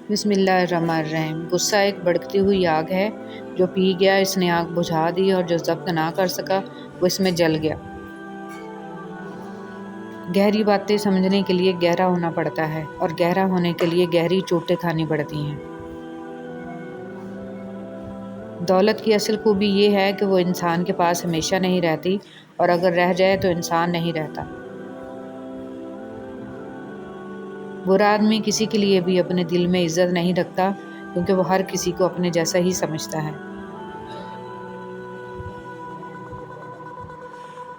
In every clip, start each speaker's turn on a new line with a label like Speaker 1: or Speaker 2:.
Speaker 1: بسم اللہ الرحمن الرحیم۔ غصہ ایک بھڑکتی ہوئی آگ ہے، جو پی گیا اس نے آگ بجھا دی، اور جو ضبط نہ کر سکا وہ اس میں جل گیا۔ گہری باتیں سمجھنے کے لیے گہرا ہونا پڑتا ہے، اور گہرا ہونے کے لیے گہری چوٹیں کھانی پڑتی ہیں۔ دولت کی اصل خوبی یہ ہے کہ وہ انسان کے پاس ہمیشہ نہیں رہتی، اور اگر رہ جائے تو انسان نہیں رہتا۔ برا آدمی کسی کے لیے بھی اپنے دل میں عزت نہیں رکھتا، کیونکہ وہ ہر کسی کو اپنے جیسا ہی سمجھتا ہے۔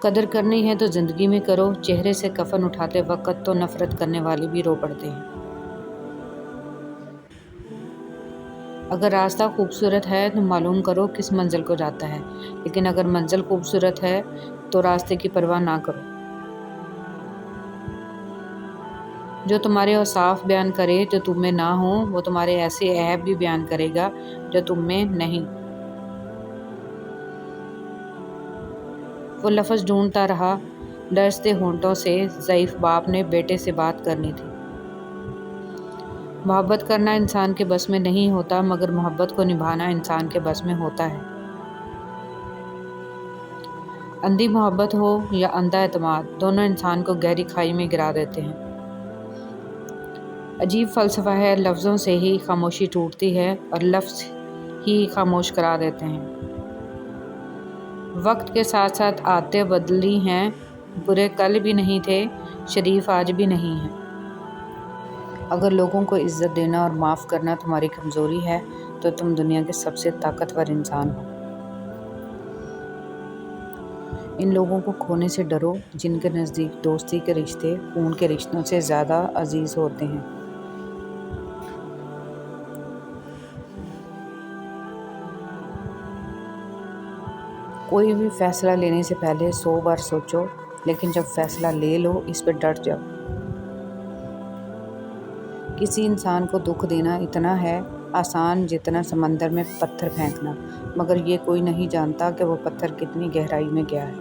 Speaker 1: قدر کرنی ہے تو زندگی میں کرو، چہرے سے کفن اٹھاتے وقت تو نفرت کرنے والے بھی رو پڑتے ہیں۔ اگر راستہ خوبصورت ہے تو معلوم کرو کس منزل کو جاتا ہے، لیکن اگر منزل خوبصورت ہے تو راستے کی پرواہ نہ کرو۔ جو تمہارے اوصاف بیان کرے جو تم میں نہ ہوں، وہ تمہارے ایسے عیب بھی بیان کرے گا جو تم میں نہیں۔ وہ لفظ ڈھونڈتا رہا، لرزتے ہونٹوں سے۔ ضعیف باپ نے بیٹے سے بات کرنی تھی۔ محبت کرنا انسان کے بس میں نہیں ہوتا، مگر محبت کو نبھانا انسان کے بس میں ہوتا ہے۔ اندھی محبت ہو یا اندھا اعتماد، دونوں انسان کو گہری کھائی میں گرا دیتے ہیں۔ عجیب فلسفہ ہے، لفظوں سے ہی خاموشی ٹوٹتی ہے، اور لفظ ہی خاموش کرا دیتے ہیں۔ وقت کے ساتھ ساتھ عادتیں بدلی ہیں، برے کل بھی نہیں تھے، شریف آج بھی نہیں ہیں۔ اگر لوگوں کو عزت دینا اور معاف کرنا تمہاری کمزوری ہے تو تم دنیا کے سب سے طاقتور انسان ہو۔ ان لوگوں کو کھونے سے ڈرو جن کے نزدیک دوستی کے رشتے خون کے رشتوں سے زیادہ عزیز ہوتے ہیں۔ کوئی بھی فیصلہ لینے سے پہلے 100 بار سوچو، لیکن جب فیصلہ لے لو اس پہ ڈٹ جاؤ۔ کسی انسان کو دکھ دینا اتنا ہے آسان جتنا سمندر میں پتھر پھینکنا، مگر یہ کوئی نہیں جانتا کہ وہ پتھر کتنی گہرائی میں گیا ہے۔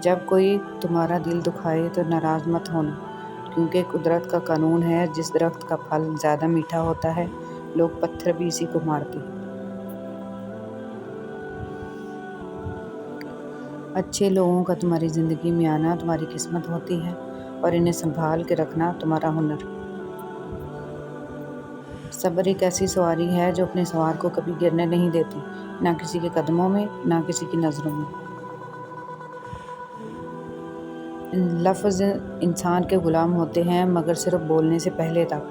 Speaker 1: جب کوئی تمہارا دل دکھائے تو ناراض مت ہونا، کیونکہ قدرت کا قانون ہے، جس درخت کا پھل زیادہ میٹھا ہوتا ہے لوگ پتھر بھی اسی کو مارتے ہیں۔ اچھے لوگوں کا تمہاری زندگی میں آنا تمہاری قسمت ہوتی ہے، اور انہیں سنبھال کے رکھنا تمہارا ہنر۔ صبر ایک ایسی سواری ہے جو اپنے سوار کو کبھی گرنے نہیں دیتی، نہ کسی کے قدموں میں، نہ کسی کی نظروں میں۔ لفظ انسان کے غلام ہوتے ہیں، مگر صرف بولنے سے پہلے تک۔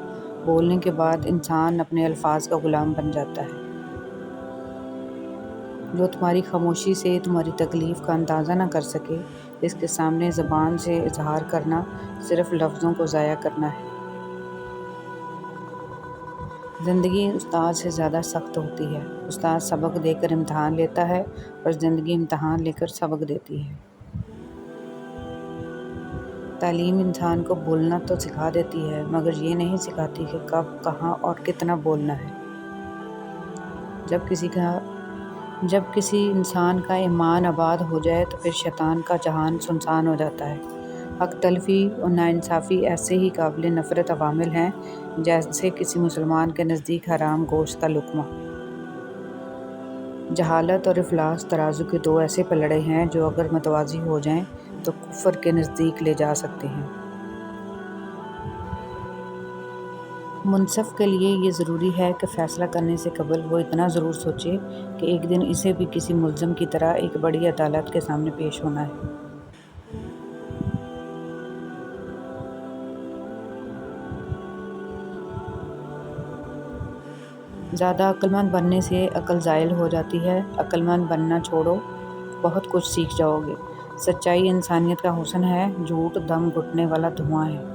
Speaker 1: بولنے کے بعد انسان اپنے الفاظ کا غلام بن جاتا ہے۔ جو تمہاری خاموشی سے تمہاری تکلیف کا اندازہ نہ کر سکے، اس کے سامنے زبان سے اظہار کرنا صرف لفظوں کو ضائع کرنا ہے۔ زندگی استاد سے زیادہ سخت ہوتی ہے۔ استاد سبق دے کر امتحان لیتا ہے، اور زندگی امتحان لے کر سبق دیتی ہے۔ تعلیم انسان کو بولنا تو سکھا دیتی ہے، مگر یہ نہیں سکھاتی کہ کب، کہاں اور کتنا بولنا ہے۔ جب کسی انسان کا ایمان آباد ہو جائے تو پھر شیطان کا جہان سنسان ہو جاتا ہے۔ حق تلفی اور ناانصافی ایسے ہی قابل نفرت عوامل ہیں جیسے کسی مسلمان کے نزدیک حرام گوشت کا لقمہ۔ جہالت اور افلاس ترازو کے دو ایسے پلڑے ہیں جو اگر متوازی ہو جائیں تو کفر کے نزدیک لے جا سکتے ہیں۔ منصف کے لیے یہ ضروری ہے کہ فیصلہ کرنے سے قبل وہ اتنا ضرور سوچے کہ ایک دن اسے بھی کسی ملزم کی طرح ایک بڑی عدالت کے سامنے پیش ہونا ہے۔ زیادہ عقل مند بننے سے عقل زائل ہو جاتی ہے۔ عقل مند بننا چھوڑو، بہت کچھ سیکھ جاؤ گے۔ سچائی انسانیت کا حسن ہے، جھوٹ دم گھٹنے والا دھواں ہے۔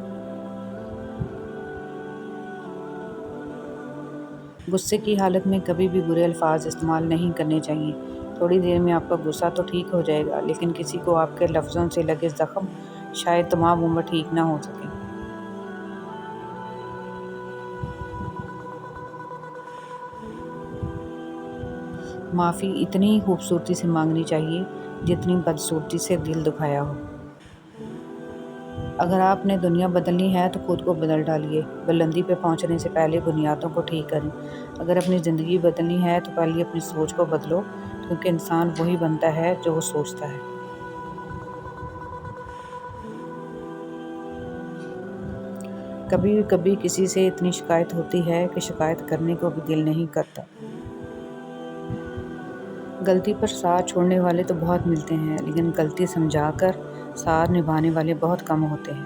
Speaker 1: غصے کی حالت میں کبھی بھی برے الفاظ استعمال نہیں کرنے چاہیے۔ تھوڑی دیر میں آپ کا غصہ تو ٹھیک ہو جائے گا، لیکن کسی کو آپ کے لفظوں سے لگے زخم شاید تمام عمر ٹھیک نہ ہو سکیں۔ معافی اتنی ہی خوبصورتی سے مانگنی چاہیے جتنی بدصورتی سے دل دکھایا ہو۔ اگر آپ نے دنیا بدلنی ہے تو خود کو بدل ڈالیے، بلندی پہ پہنچنے سے پہلے بنیادوں کو ٹھیک کریں۔ اگر اپنی زندگی بدلنی ہے تو پہلے اپنی سوچ کو بدلو، کیونکہ انسان وہی بنتا ہے جو وہ سوچتا ہے۔ کبھی کبھی کسی سے اتنی شکایت ہوتی ہے کہ شکایت کرنے کو بھی دل نہیں کرتا۔ غلطی پر ساتھ چھوڑنے والے تو بہت ملتے ہیں، لیکن غلطی سمجھا کر ساتھ نبھانے والے بہت کم ہوتے ہیں۔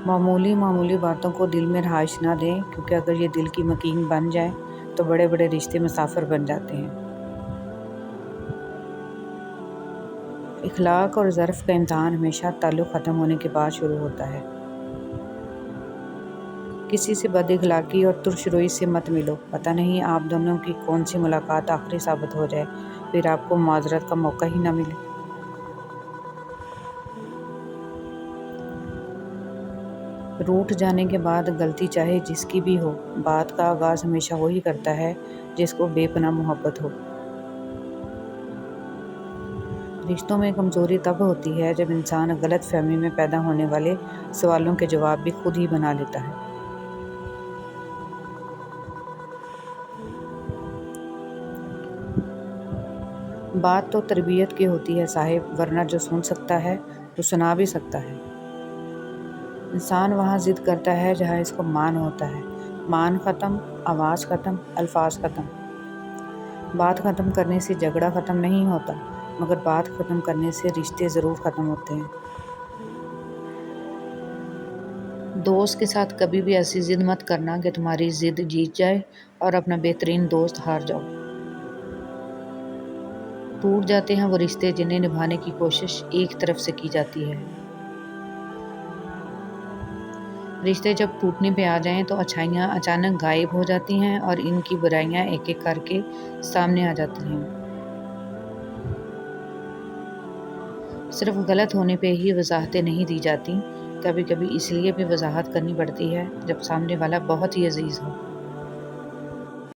Speaker 1: معمولی باتوں کو دل میں رہائش نہ دیں، کیونکہ اگر یہ دل کی مکین بن جائیں تو بڑے بڑے رشتے مسافر بن جاتے ہیں۔ اخلاق اور ظرف کا امتحان ہمیشہ تعلق ختم ہونے کے بعد شروع ہوتا ہے۔ کسی سے بد اخلاقی اور ترش روی سے مت ملو، پتہ نہیں آپ دونوں کی کون سی ملاقات آخری ثابت ہو جائے، پھر آپ کو معذرت کا موقع ہی نہ ملے۔ روٹھ جانے کے بعد غلطی چاہے جس کی بھی ہو، بات کا آغاز ہمیشہ وہی کرتا ہے جس کو بے پناہ محبت ہو۔ رشتوں میں کمزوری تب ہوتی ہے جب انسان غلط فہمی میں پیدا ہونے والے سوالوں کے جواب بھی خود ہی بنا لیتا ہے۔ بات تو تربیت کی ہوتی ہے صاحب، ورنہ جو سن سکتا ہے وہ سنا بھی سکتا ہے۔ انسان وہاں ضد کرتا ہے جہاں اس کو مان ہوتا ہے۔ مان ختم، آواز ختم، الفاظ ختم۔ بات ختم کرنے سے جھگڑا ختم نہیں ہوتا، مگر بات ختم کرنے سے رشتے ضرور ختم ہوتے ہیں۔ دوست کے ساتھ کبھی بھی ایسی ضد مت کرنا کہ تمہاری ضد جیت جائے اور اپنا بہترین دوست ہار جاؤ۔ ٹوٹ جاتے ہیں وہ رشتے جنہیں نبھانے کی کوشش ایک طرف سے کی جاتی ہے۔ رشتے جب ٹوٹنے پہ آ جائیں تو اچھائیاں اچانک غائب ہو جاتی ہیں اور ان کی برائیاں ایک ایک کر کے سامنے آ جاتی ہیں۔ صرف غلط ہونے پہ ہی وضاحتیں نہیں دی جاتی، کبھی کبھی اس لیے بھی وضاحت کرنی پڑتی ہے جب سامنے والا بہت ہی عزیز ہو۔